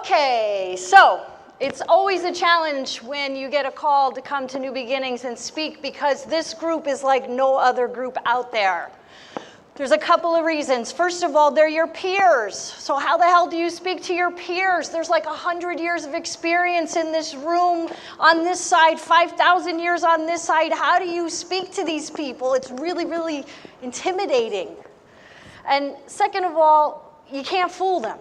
Okay, so it's always a challenge when you get a call to come to New Beginnings and speak because this group is like no other group out there. There's a couple of reasons. First of all, they're your peers. So how the hell do you speak to your peers? There's like 100 years of experience in this room on this side, 5,000 years on this side. How do you speak to these people? It's really, really intimidating. And second of all, you can't fool them.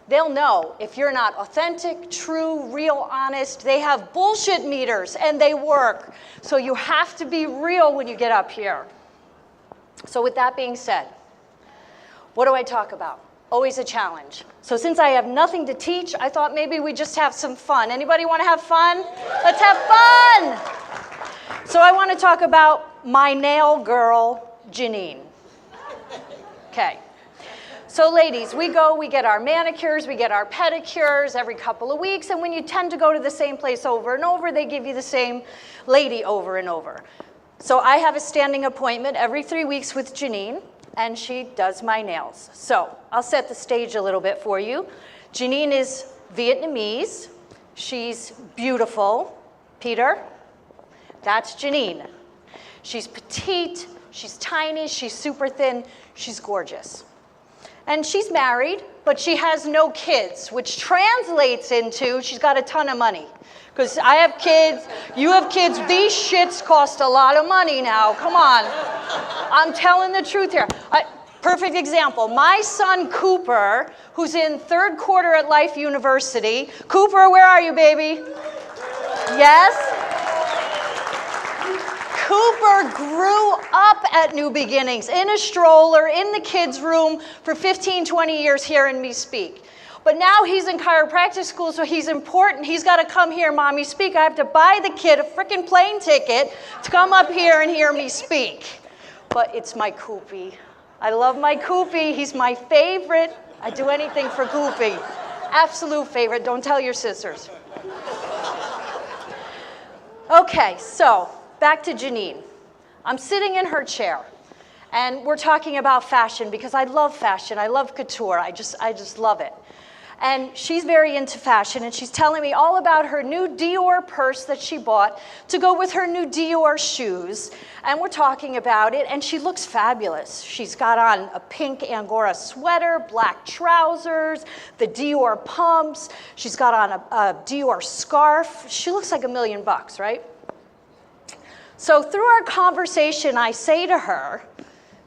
They'll know if you're not authentic, true, real, honest. They have bullshit meters and they work. So you have to be real when you get up here. So with that being said, what do I talk about? Always a challenge. So since I have nothing to teach, I thought maybe we just have some fun. Anybody want to have fun? Let's have fun! So I want to talk about my nail girl, Janine. Okay. So ladies, we get our manicures, we get our pedicures every couple of weeks, and when you tend to go to the same place over and over, they give you the same lady over and over. So I have a standing appointment every 3 weeks with Janine, and she does my nails. So I'll set the stage a little bit for you. Janine is Vietnamese. She's beautiful. Peter, that's Janine. She's petite, she's tiny, she's super thin, she's gorgeous. And she's married, but she has no kids, which translates into she's got a ton of money. Because I have kids, you have kids, these shits cost a lot of money now, come on. I'm telling the truth here. Perfect example, my son Cooper, who's in third quarter at Life University. Cooper, where are you, baby? Yes? Cooper grew up at New Beginnings in a stroller in the kids' room for 15, 20 years hearing me speak. But now he's in chiropractic school, so he's important. He's got to come hear Mommy speak. I have to buy the kid a freaking plane ticket to come up here and hear me speak. But it's my Koopy. I love my Koopy. He's my favorite. I'd do anything for Koopy. Absolute favorite. Don't tell your sisters. Okay, so back to Janine. I'm sitting in her chair, and we're talking about fashion because I love fashion. I love couture. I just love it. And she's very into fashion, and she's telling me all about her new Dior purse that she bought to go with her new Dior shoes. And we're talking about it, and she looks fabulous. She's got on a pink Angora sweater, black trousers, the Dior pumps. She's got on a Dior scarf. She looks like $1 million, right? So through our conversation, I say to her,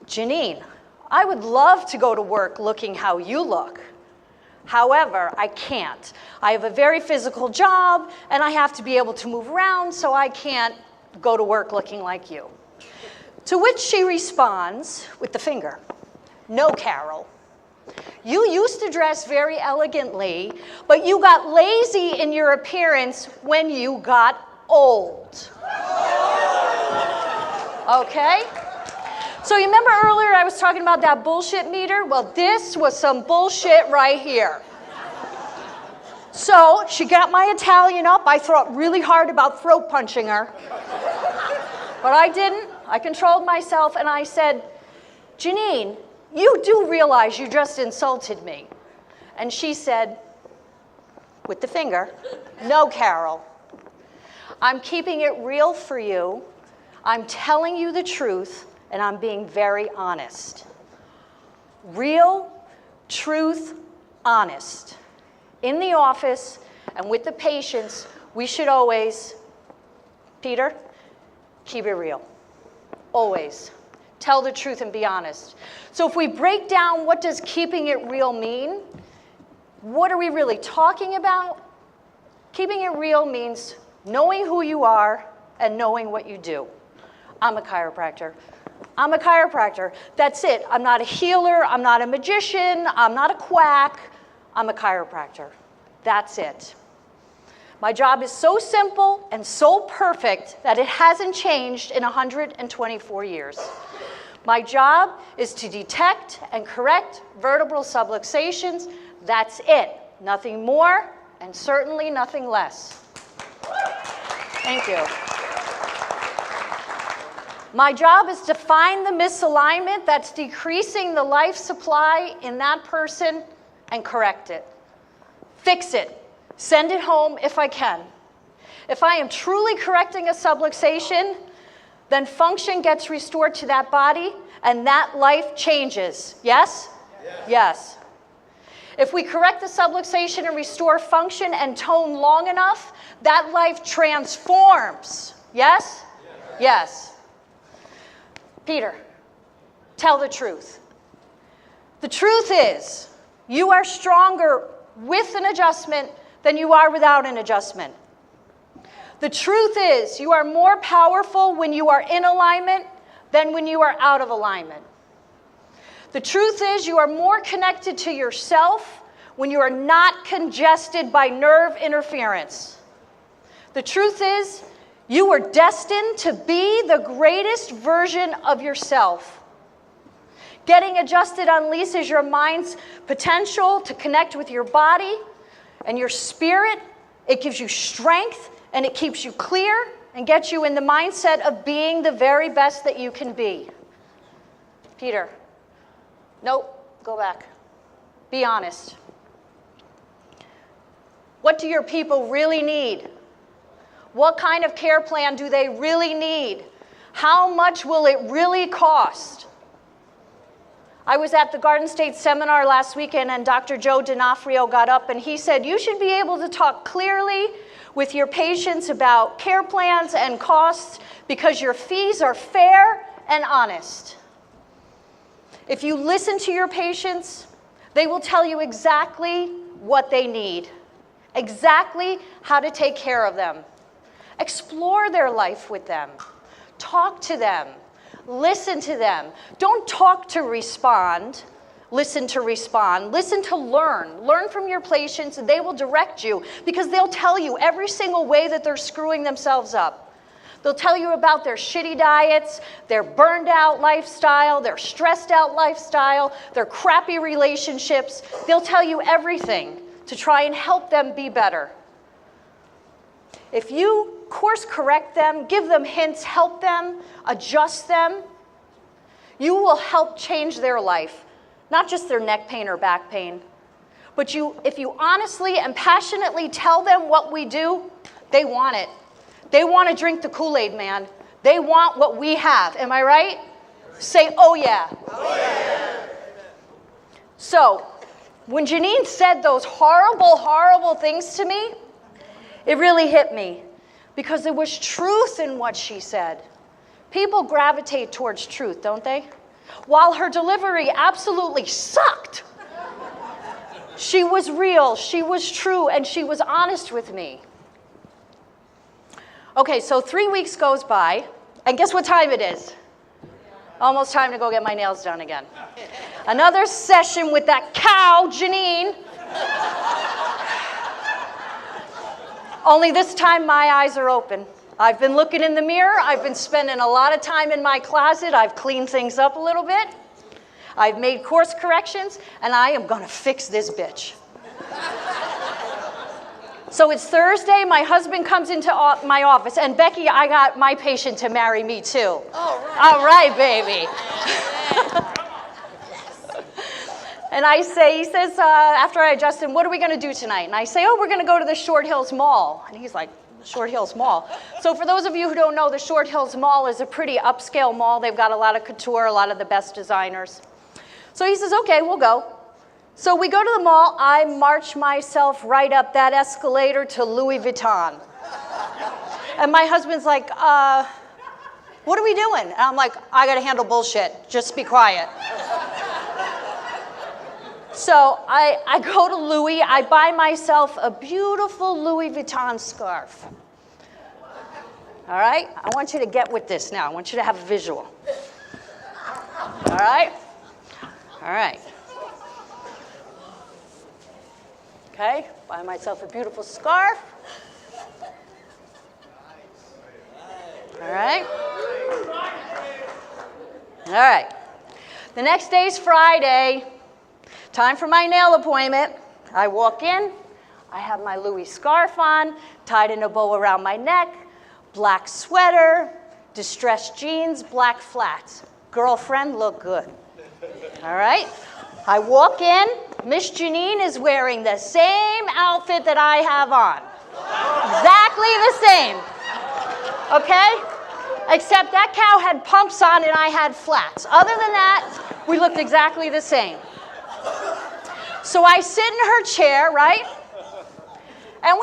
Janine, I would love to go to work looking how you look. However, I can't. I have a very physical job, and I have to be able to move around, so I can't go to work looking like you. To which she responds with the finger. No, Carol. You used to dress very elegantly, but you got lazy in your appearance when you got old. Okay? So you remember earlier I was talking about that bullshit meter? Well, this was some bullshit right here. So she got my Italian up. I thought really hard about throat punching her. But I didn't. I controlled myself, and I said, Janine, you do realize you just insulted me. And she said, with the finger, no, Carol. I'm keeping it real for you. I'm telling you the truth. And I'm being very honest. Real, truth, honest. In the office and with the patients, we should always, Peter, keep it real. Always. Tell the truth and be honest. So if we break down what does keeping it real mean, what are we really talking about? Keeping it real means knowing who you are and knowing what you do. I'm a chiropractor. I'm a chiropractor. That's it. I'm not a healer. I'm not a magician. I'm not a quack. I'm a chiropractor. That's it. My job is so simple and so perfect that it hasn't changed in 124 years. My job is to detect and correct vertebral subluxations. That's it. Nothing more and certainly nothing less. Thank you. My job is to find the misalignment that's decreasing the life supply in that person and correct it. Fix it. Send it home if I can. If I am truly correcting a subluxation, then function gets restored to that body, and that life changes. Yes? Yes. If we correct the subluxation and restore function and tone long enough, that life transforms. Yes? Yes. Peter, tell the truth. The truth is, you are stronger with an adjustment than you are without an adjustment. The truth is, you are more powerful when you are in alignment than when you are out of alignment. The truth is, you are more connected to yourself when you are not congested by nerve interference. The truth is, you are destined to be the greatest version of yourself. Getting adjusted unleashes your mind's potential to connect with your body and your spirit. It gives you strength, and it keeps you clear and gets you in the mindset of being the very best that you can be. Peter, nope, go back. Be honest. What do your people really need? What kind of care plan do they really need? How much will it really cost? I was at the Garden State seminar last weekend, and Dr. Joe D'Onofrio got up and he said, you should be able to talk clearly with your patients about care plans and costs because your fees are fair and honest. If you listen to your patients, they will tell you exactly what they need, exactly how to take care of them. Explore their life with them. Talk to them. Listen to them. Don't talk to respond. Listen to respond. Listen to learn. Learn from your patients, and they will direct you because they'll tell you every single way that they're screwing themselves up. They'll tell you about their shitty diets, their burned out lifestyle, their stressed out lifestyle, their crappy relationships. They'll tell you everything to try and help them be better. If you course correct them, give them hints, help them, adjust them, you will help change their life. Not just their neck pain or back pain, but if you honestly and passionately tell them what we do, they want it. They want to drink the Kool-Aid, man. They want what we have. Am I right? Say, oh yeah. Oh yeah. So, when Janine said those horrible, horrible things to me, it really hit me because there was truth in what she said. People gravitate towards truth, don't they? While her delivery absolutely sucked, she was real, she was true, and she was honest with me. Okay, so 3 weeks goes by, and guess what time it is? Almost time to go get my nails done again. Another session with that cow, Janine. Only this time my eyes are open. I've been looking in the mirror. I've been spending a lot of time in my closet. I've cleaned things up a little bit. I've made course corrections, and I am going to fix this bitch. So it's Thursday. My husband comes into my office, and Becky, I got my patient to marry me too. All right, baby. And I say, he says, after I adjust him, what are we going to do tonight? And I say, oh, we're going to go to the Short Hills Mall. And he's like, Short Hills Mall. So for those of you who don't know, the Short Hills Mall is a pretty upscale mall. They've got a lot of couture, a lot of the best designers. So he says, okay, we'll go. So we go to the mall. I march myself right up that escalator to Louis Vuitton. And my husband's like, what are we doing? And I'm like, I got to handle bullshit. Just be quiet. So I go to Louis, I buy myself a beautiful Louis Vuitton scarf. All right? I want you to get with this now. I want you to have a visual. All right? All right. Okay, buy myself a beautiful scarf. All right? All right. The next day's Friday. Time for my nail appointment. I walk in, I have my Louis scarf on, tied in a bow around my neck, black sweater, distressed jeans, black flats. Girlfriend, look good. All right? I walk in, Miss Janine is wearing the same outfit that I have on. Exactly the same. Okay? Except that cow had pumps on and I had flats. Other than that, we looked exactly the same. So I sit in her chair, right? And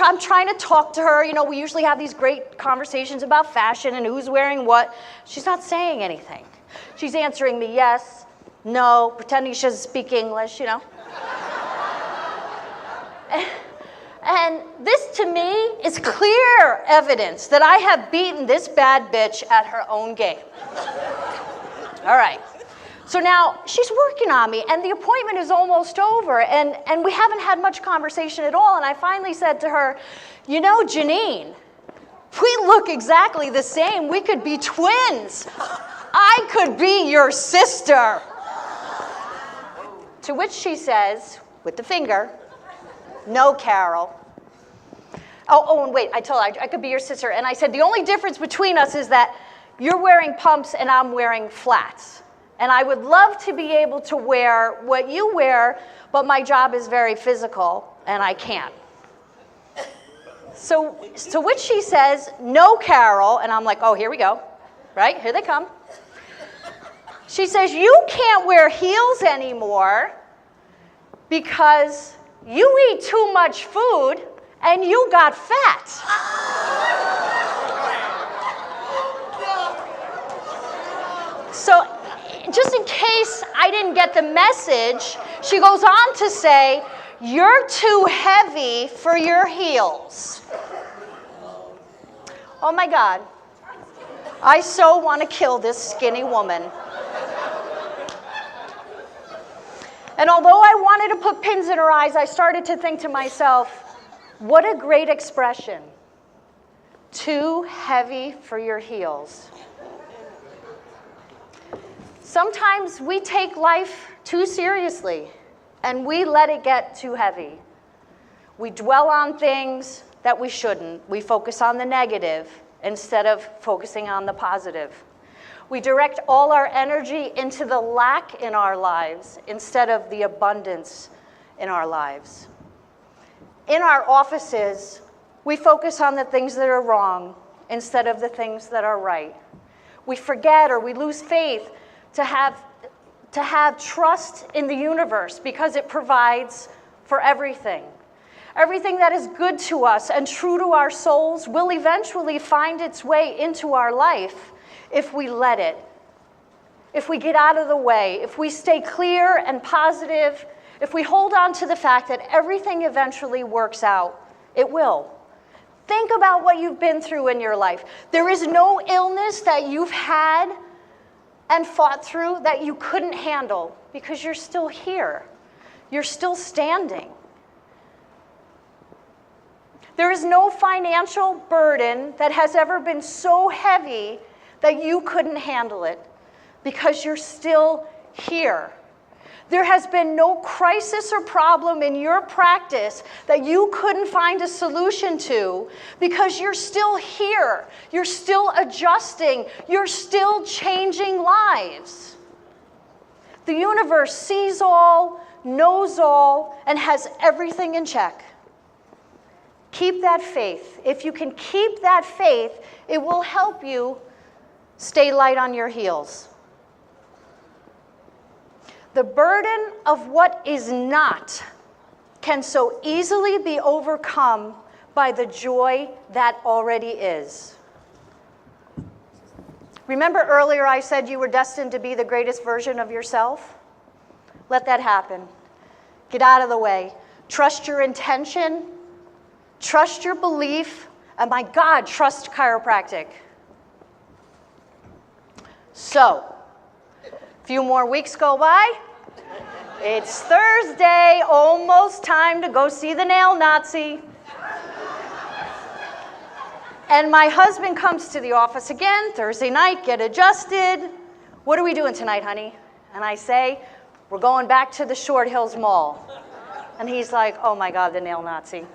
I'm trying to talk to her. You know, we usually have these great conversations about fashion and who's wearing what. She's not saying anything. She's answering me yes, no, pretending she doesn't speak English, you know. And this, to me, is clear evidence that I have beaten this bad bitch at her own game. All right. So now she's working on me, and the appointment is almost over, and we haven't had much conversation at all. And I finally said to her, you know, Janine, we look exactly the same. We could be twins. I could be your sister. To which she says, with the finger, no, Carol. Oh, and wait, I told her I could be your sister. And I said, the only difference between us is that you're wearing pumps and I'm wearing flats. And I would love to be able to wear what you wear, but my job is very physical, and I can't. So to which she says, no, Carol. And I'm like, oh, here we go. Right? Here they come. She says, you can't wear heels anymore because you eat too much food and you got fat. So just in case I didn't get the message, she goes on to say, you're too heavy for your heels. Oh my God. I so want to kill this skinny woman. And although I wanted to put pins in her eyes, I started to think to myself, what a great expression. Too heavy for your heels. Sometimes we take life too seriously and we let it get too heavy. We dwell on things that we shouldn't. We focus on the negative instead of focusing on the positive. We direct all our energy into the lack in our lives instead of the abundance in our lives. In our offices, we focus on the things that are wrong instead of the things that are right. We forget or we lose faith to have trust in the universe because it provides for everything. Everything that is good to us and true to our souls will eventually find its way into our life if we let it. If we get out of the way, if we stay clear and positive, if we hold on to the fact that everything eventually works out, it will. Think about what you've been through in your life. There is no illness that you've had and fought through that you couldn't handle because you're still here. You're still standing. There is no financial burden that has ever been so heavy that you couldn't handle it because you're still here. There has been no crisis or problem in your practice that you couldn't find a solution to because you're still here. You're still adjusting. You're still changing lives. The universe sees all, knows all, and has everything in check. Keep that faith. If you can keep that faith, it will help you stay light on your heels. The burden of what is not can so easily be overcome by the joy that already is. Remember earlier I said you were destined to be the greatest version of yourself? Let that happen. Get out of the way. Trust your intention. Trust your belief. And my God, trust chiropractic. So, a few more weeks go by. It's Thursday, almost time to go see the nail Nazi. And my husband comes to the office again, Thursday night, get adjusted. What are we doing tonight, honey? And I say, we're going back to the Short Hills Mall. And he's like, oh my God, the nail Nazi.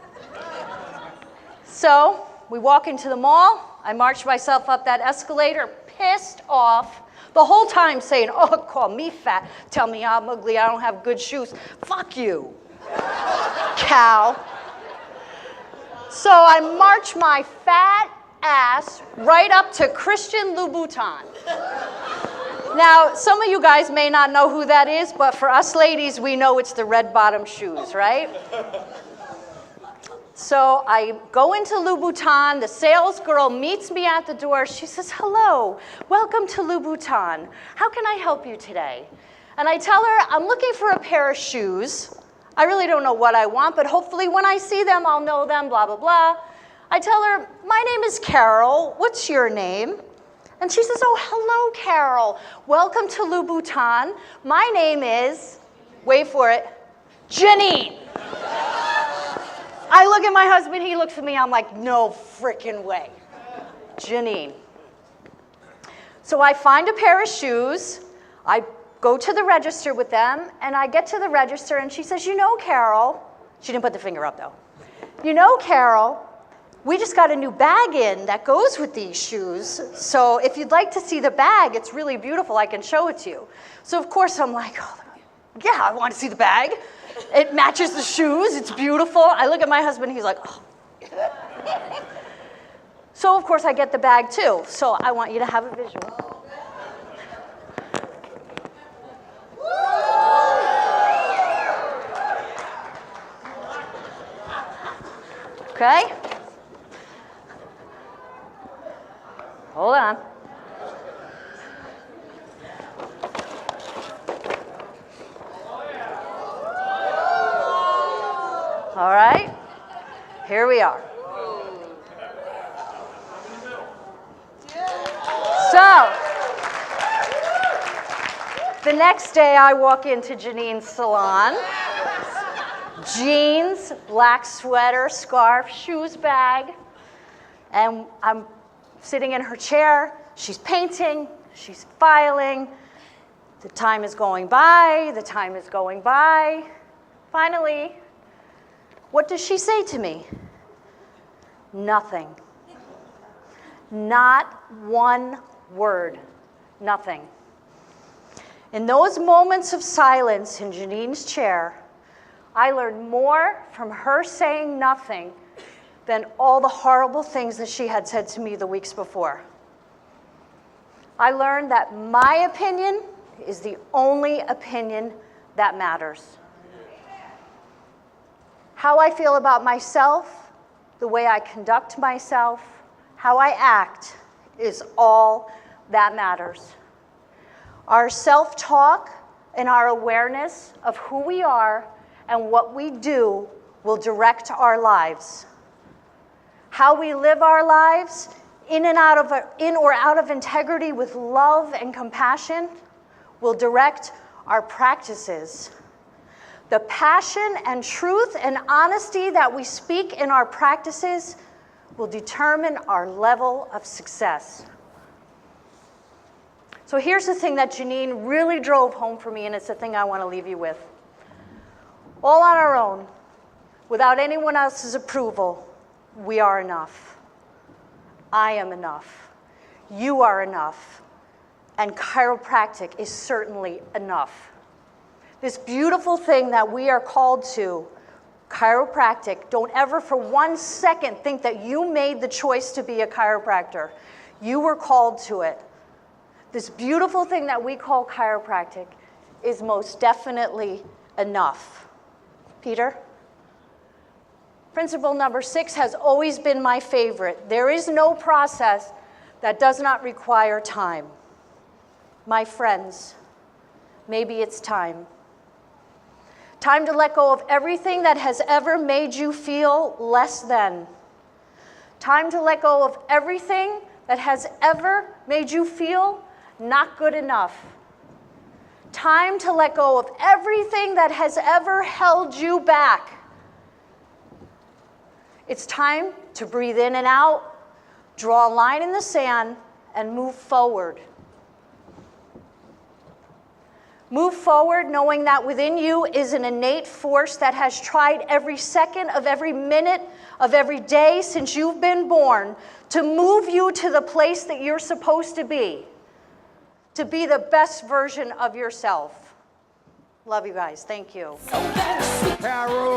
So we walk into the mall. I march myself up that escalator, pissed off, The whole time saying, oh, call me fat, tell me I'm ugly, I don't have good shoes. Fuck you, cow. So I march my fat ass right up to Christian Louboutin. Now, some of you guys may not know who that is, but for us ladies, we know it's the red bottom shoes, right? So I go into Louboutin, the sales girl meets me at the door. She says, hello, welcome to Louboutin. How can I help you today? And I tell her, I'm looking for a pair of shoes. I really don't know what I want, but hopefully when I see them, I'll know them, blah, blah, blah. I tell her, my name is Carol. What's your name? And she says, oh, hello, Carol. Welcome to Louboutin. My name is, wait for it, Janine. I look at my husband, he looks at me, I'm like, no frickin' way. Janine. So I find a pair of shoes, I go to the register with them, and I get to the register, and she says, you know, Carol, she didn't put the finger up, though. You know, Carol, we just got a new bag in that goes with these shoes. So if you'd like to see the bag, it's really beautiful. I can show it to you. So of course I'm like, oh, yeah, I want to see the bag. It matches the shoes. It's beautiful. I look at my husband. He's like, oh. So of course I get the bag too. So I want you to have a visual. Okay. Hold on. All right, here we are. So, the next day I walk into Janine's salon. Jeans, black sweater, scarf, shoes, bag, and I'm sitting in her chair, she's painting, she's filing, the time is going by, the time is going by. Finally, what does she say to me? Nothing. Not one word, nothing. In those moments of silence in Janine's chair, I learned more from her saying nothing than all the horrible things that she had said to me the weeks before. I learned that my opinion is the only opinion that matters. How I feel about myself, the way I conduct myself, how I act is all that matters. Our self-talk and our awareness of who we are and what we do will direct our lives. How we live our lives in or out of integrity with love and compassion will direct our practices. The passion and truth and honesty that we speak in our practices will determine our level of success. So here's the thing that Janine really drove home for me, and it's the thing I want to leave you with. All on our own, without anyone else's approval, we are enough. I am enough. You are enough. And chiropractic is certainly enough. This beautiful thing that we are called to, chiropractic, don't ever for 1 second think that you made the choice to be a chiropractor. You were called to it. This beautiful thing that we call chiropractic is most definitely enough. Peter? Principle number 6 has always been my favorite. There is no process that does not require time. My friends, maybe it's time. Time to let go of everything that has ever made you feel less than. Time to let go of everything that has ever made you feel not good enough. Time to let go of everything that has ever held you back. It's time to breathe in and out, draw a line in the sand, and move forward. Move forward knowing that within you is an innate force that has tried every second of every minute of every day since you've been born to move you to the place that you're supposed to be. to be the best version of yourself. Love you guys. Thank you. Carol